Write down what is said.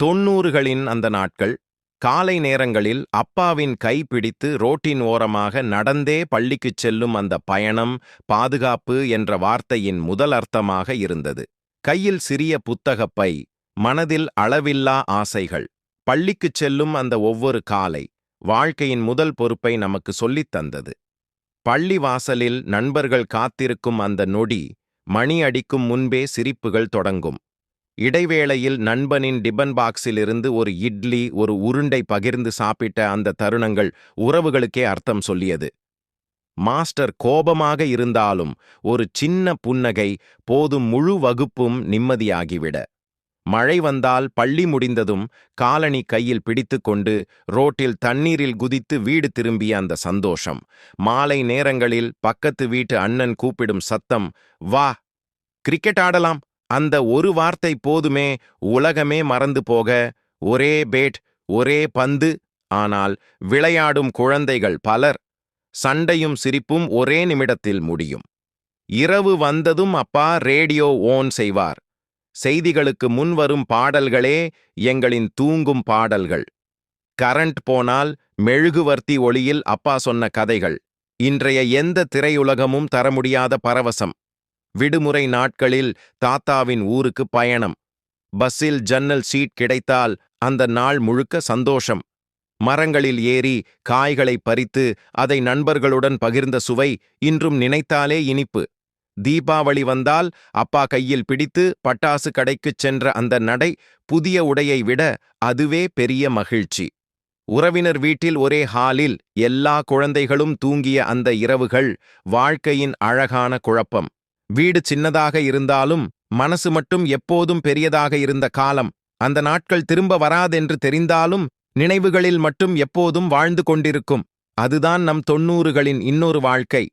90களின் அந்த நாட்கள். காலை நேரங்களில் அப்பாவின் கை பிடித்து ரோட்டின் ஓரமாக நடந்தே பள்ளிக்குச் செல்லும் அந்த பயணம், பாதுகாப்பு என்ற வார்த்தையின் முதல் அர்த்தமாக இருந்தது. கையில் சிறிய புத்தகப் பை, மனதில் அளவில்லா ஆசைகள். பள்ளிக்குச் செல்லும் அந்த ஒவ்வொரு காலை, வாழ்க்கையின் முதல் பொறுப்பை நமக்கு சொல்லித் தந்தது. பள்ளி வாசலில் நண்பர்கள் காத்திருக்கும் அந்த நொடி, மணி அடிக்கும் முன்பே சிரிப்புகள் தொடங்கும். இடைவேளையில் நண்பனின் டிபன் பாக்ஸிலிருந்து ஒரு இட்லி, ஒரு உருண்டை பகிர்ந்து சாப்பிட்ட அந்த தருணங்கள் உறவுகளுக்கே அர்த்தம் சொல்லியது. மாஸ்டர் கோபமாக இருந்தாலும் ஒரு சின்ன புன்னகை போதும், முழு வகுப்பும் நிம்மதியாகிவிட. மழை வந்தால் பள்ளி முடிந்ததும் காலணி கையில் பிடித்துக்கொண்டு ரோட்டில் தண்ணீரில் குதித்து வீடு திரும்பிய அந்த சந்தோஷம். மாலை நேரங்களில் பக்கத்து வீட்டு அண்ணன் கூப்பிடும் சத்தம், வா கிரிக்கெட் ஆடலாம். அந்த ஒரு வார்த்தை போதுமே, உலகமே மறந்து போக. ஒரே பேட், ஒரே பந்து, ஆனால் விளையாடும் குழந்தைகள் பலர். சண்டையும் சிரிப்பும் ஒரே நிமிடத்தில் முடியும். இரவு வந்ததும் அப்பா ரேடியோ ஓன் செய்வார். செய்திகளுக்கு முன்வரும் பாடல்களே எங்களின் தூங்கும் பாடல்கள். கரண்ட் போனால் மெழுகுவர்த்தி ஒளியில் அப்பா சொன்ன கதைகள். இன்றைய எந்த திரையுலகமும் தர முடியாத பரவசம். விடுமுறை நாட்களில் தாத்தாவின் ஊருக்கு பயணம். பஸ்ஸில் ஜன்னல் சீட் கிடைத்தால் அந்த நாள் முழுக்க சந்தோஷம். மரங்களில் ஏறி காய்களை பறித்து அதை நண்பர்களுடன் பகிர்ந்த சுவை இன்றும் நினைத்தாலே இனிப்பு. தீபாவளி வந்தால் அப்பா கையில் பிடித்து பட்டாசு கடைக்குச் சென்ற அந்த நடை, புதிய உடையை விட அதுவே பெரிய மகிழ்ச்சி. உறவினர் வீட்டில் ஒரே ஹாலில் எல்லா குழந்தைகளும் தூங்கிய அந்த இரவுகள், வாழ்க்கையின் அழகான குழப்பம். வீடு சின்னதாக இருந்தாலும் மனசு மட்டும் எப்போதும் பெரியதாக இருந்த காலம். அந்த நாட்கள் திரும்ப வராதென்று தெரிந்தாலும் நினைவுகளில் மட்டும் எப்போதும் வாழ்ந்து கொண்டிருக்கும். அதுதான் நம் 90களின் இன்னொரு வாழ்க்கை.